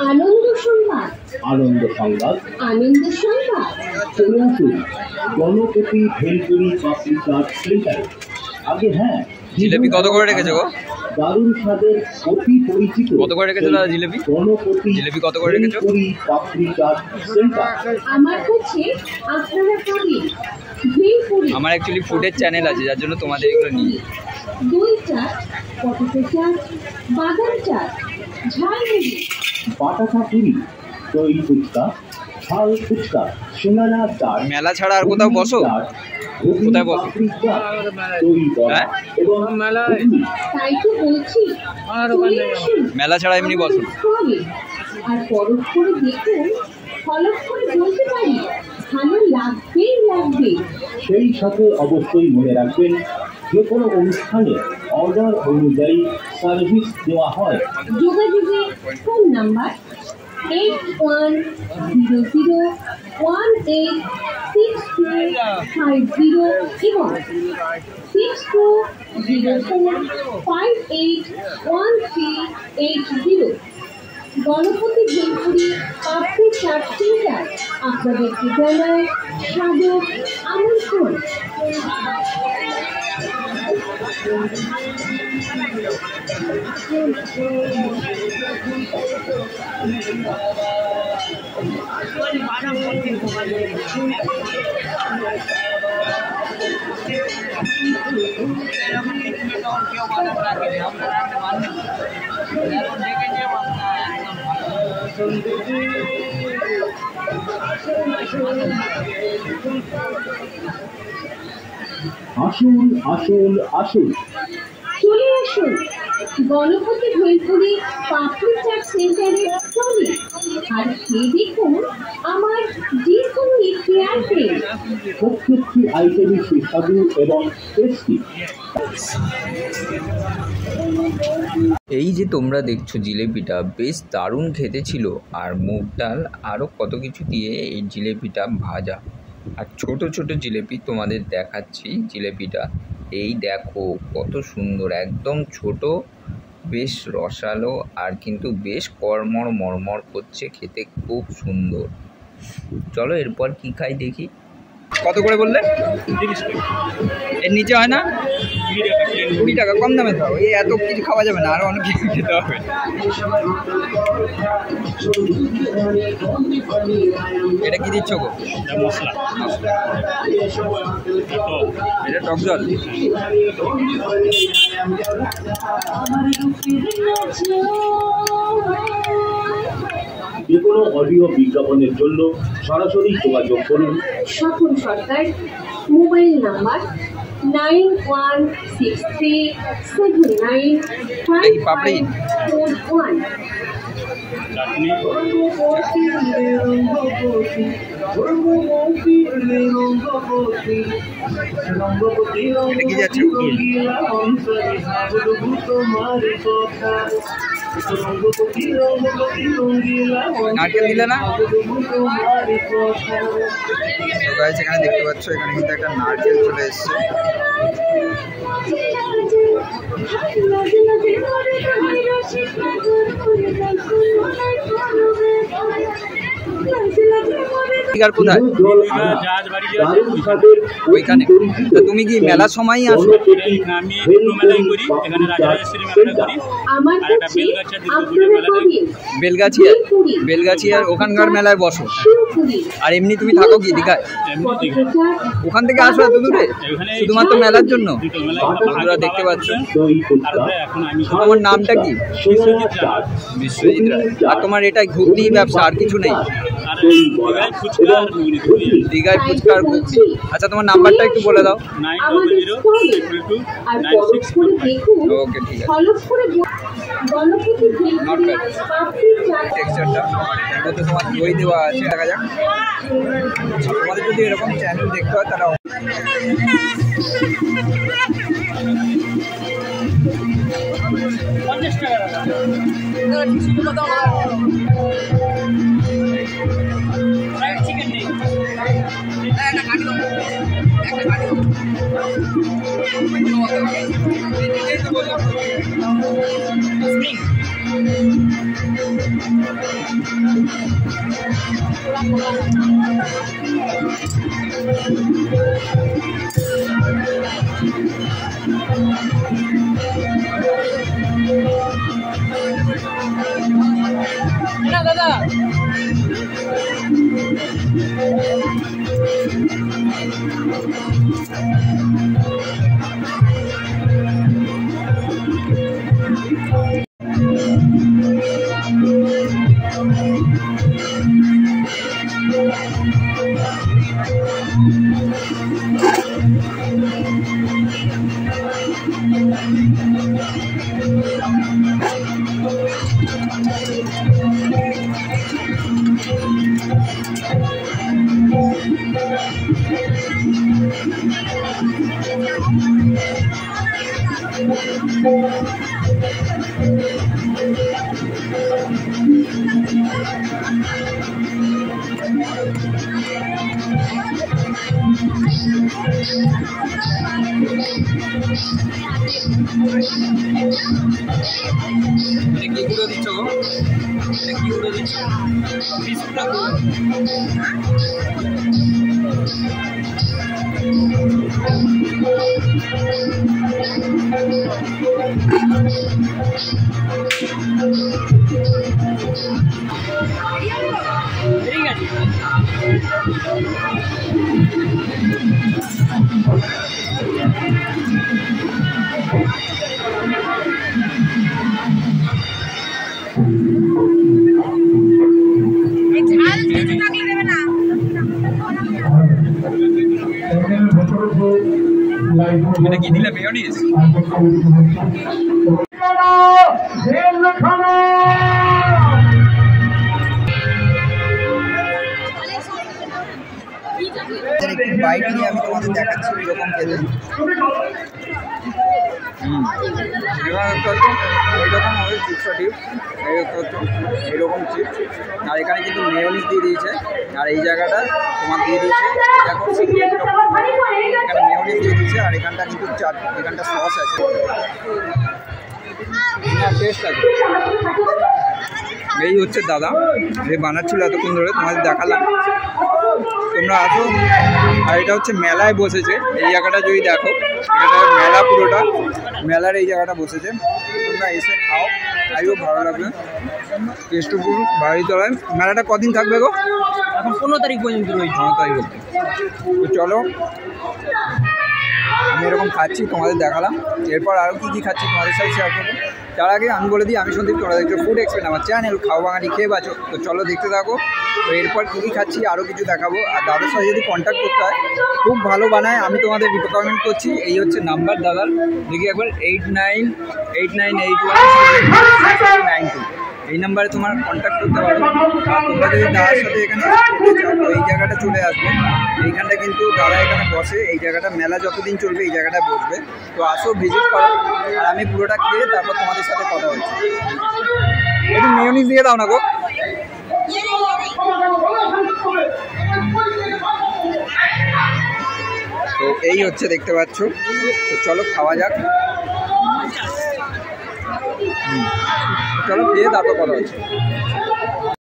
আনন্দ সংবাদ, আনন্দ সংবাদ, আনন্দ সংবাদ। চলে আসুন গণপতি ভেলপুরি পাপড়ি চাট সেন্টারে। আগে হ্যাঁ, জিলেপি কত করে রেখেছো গো? দারুণ স্বাদের অতি পরিচিত কত করে রেখেছো দাদা জিলেপি? গণপতি জিলেপি কত করে রেখেছো? পাপড়ি চাট সেন্টার। আমার কাছে আপনারা পাবেন ভেলপুরি। আমার অ্যাকচুয়ালি ফুডের চ্যানেল আছে, যার জন্য তোমাদের এগুলো নিই। দই চাট, পটেটো চাট, বাদাম চাট, ঝালমুড়ি, বাটাটা পুরি, দই ফুচকা, ঝাল ফুচকা, সিঙ্গারা চাট। মেলা ছাড়া আর কোথাও বসো? কোথায় বসো? হ্যাঁ? তাই তো বলছি, মেলা ছাড়া এমনি বসো? আর পরশ করে দেখুন, ফলক করে বলতে পারি ভালো লাগবেই লাগবে। সেই সাথে অবশ্যই মনে রাখবেন, যে কোনো অনুষ্ঠানে অর্ডার অনুযায়ী সার্ভিস দেওয়া হয়। যোগাযোগের ফোন নাম্বার 8100186250 এবং 6404581380। গণপতি ভেলপুরি পাপড়ি চাট সেন্টার আপনাদেরকে জানায় সাদর আমন্ত্রণ। আসুন আসুন আসুন, চলে আসুন গণপতি ভেলপুরি পাপড়ি চাট সেন্টারের স্টলে আর খেয়ে দেখুন আমার যে কোনো একটি আইটেম। প্রত্যেকটি আইটেমই সুস্বাদু এবং টেস্টি। এই যে তোমরা দেখছো জিলেপিটা বেশ দারুণ খেতে ছিল, আর মুগ ডাল আরও কত কিছু দিয়ে এই জিলেপিটা ভাজা। আর ছোট ছোট জিলেপি তোমাদের দেখাচ্ছি। জিলেপিটা এই দেখো কত সুন্দর, একদম ছোট, বেশ রসালো, আর কিন্তু বেশ কড়মড় মরমর করছে, খেতে খুব সুন্দর। চলো এরপর কি খাই দেখি। কত করে বললে? এর নিচে হয় না? 20 টাকা, কম দামে দাও। এই এত কিছু খাওয়া যাবে না, আরো অনেক কিছু খেতে হবে। এটা কি দিচ্ছ গো? মশলা। এটা টক জল। যে কোনো অডিও বিজ্ঞাপনের জন্য সরাসরি যোগাযোগ করুন স্বপন সরকার, মোবাইল নাম্বার 9163795541। এটা কি যাচ্ছে? নারকেল দিলে না? তো গাইস এখানে দেখতে পাচ্ছ, এখানে কিন্তু একটা নারকেল চলে এসছে। কোথায়? ওইখানে। তুমি কি মেলার সময়ই আসো? আমি মেলায় করি, এখানে রাজরাজেশ্বরী মেলাটা করি। আমার কাছে বেলগাছিয়া বেলগাছিয়া বেলগাছি আর ওখানকার মেলায় বসো, আর এমনি তুমি থাকো কি দীঘায়? ওখান থেকে আসো এত দূরে শুধুমাত্র মেলার জন্য? তোমরা দেখতে পাচ্ছ। তোমার নামটা কি? বিশ্বজিৎ রায়। আর তোমার এটা ঘুগনি ব্যবসা, আর কিছু নেই? দীঘায় ফুচকা আর ঘুগনি। আচ্ছা, তোমার নাম্বারটা একটু বলে দাও। ওকে, ঠিক আছে। টেক্সচারটা মধ্যে তোমার দই দেওয়া আছে, দেখা যাক। তোমাদের যদি এরকম চ্যানেল দেখতে হয় তাহলে দাদা কি গুঁড়ো দিচ্ছ গো? কি গুঁড়ো দিচ্ছ? বিস্কুট ঠিক আছে। এটা কি দিলে মেয়োনিজ? বাইট নিয়ে আমি তোমাদের দেখাচ্ছি এরকম খেতে। এইরকম হবে চিপসটা, টিপস এইরকম চিপস। আর এখানে কিন্তু মেয়োনিজ দিয়ে দিয়েছে, আর এই জায়গাটা তোমার দিয়ে দিয়েছে দেখো, এখানে মেয়োনিজ দিয়ে দিয়েছে, আর এখানটা কিন্তু এখানটা সস আছে, টেস্ট আছে। এই হচ্ছে দাদা, যে বানাচ্ছিল এতক্ষণ ধরে, তোমাদের দেখালাম। তোমরা আসো। আর এটা হচ্ছে মেলায় বসেছে এই জায়গাটা, যদি দেখো এটা মেলা, পুরোটা মেলার এই জায়গাটা বসেছে। তোমরা এসে খাও, খাইও, ভালো লাগবে। কেষ্টপুর বাড়িতলায়। মেলাটা কদিন থাকবে গো? এখন 15 তারিখ পর্যন্ত রয়েছে। 15 তারিখ অবধি। তো চলো, আমি এরকম খাচ্ছি, তোমাদের দেখালাম। এরপর আরও কী কী খাচ্ছি তোমাদের সাথে শেয়ার করবো। তার আগে আমি বলে দিই, আমি সন্দীপ, তোমরা দেখছো ফুড এক্সপ্রেস আমার চ্যানেল, খাও বাঙালি খেয়ে বাঁচো। তো চলো দেখতে থাকো। তো এরপর কী কী খাচ্ছি আরও কিছু দেখাবো। আর দাদার সাথে যদি কন্ট্যাক্ট করতে হয়, খুব ভালো বানায়, আমি তোমাদের রিকমেন্ড করছি। এই হচ্ছে নাম্বার দাদার, দেখি একবার 898192। এই নাম্বারে তোমার কন্ট্যাক্ট করতে পারো। তোমরা যদি দাদার সাথে এখানে এই জায়গাটা চলে আসবে, এইখানটা কিন্তু দাদা এখানে বসে, এই জায়গাটা মেলা যতদিন চলবে এই জায়গাটা বসবে। তো আসো, ভিজিট করো। আর আমি পুরোটা খেয়ে তারপর তোমাদের সাথে কথা হচ্ছে। একটু মেয়োনিজ দিয়ে দাও না গো। তো এই হচ্ছে, দেখতে পাচ্ছ। তো চলো খাওয়া যাক। চলো খেয়ে তারপর কথা হচ্ছে।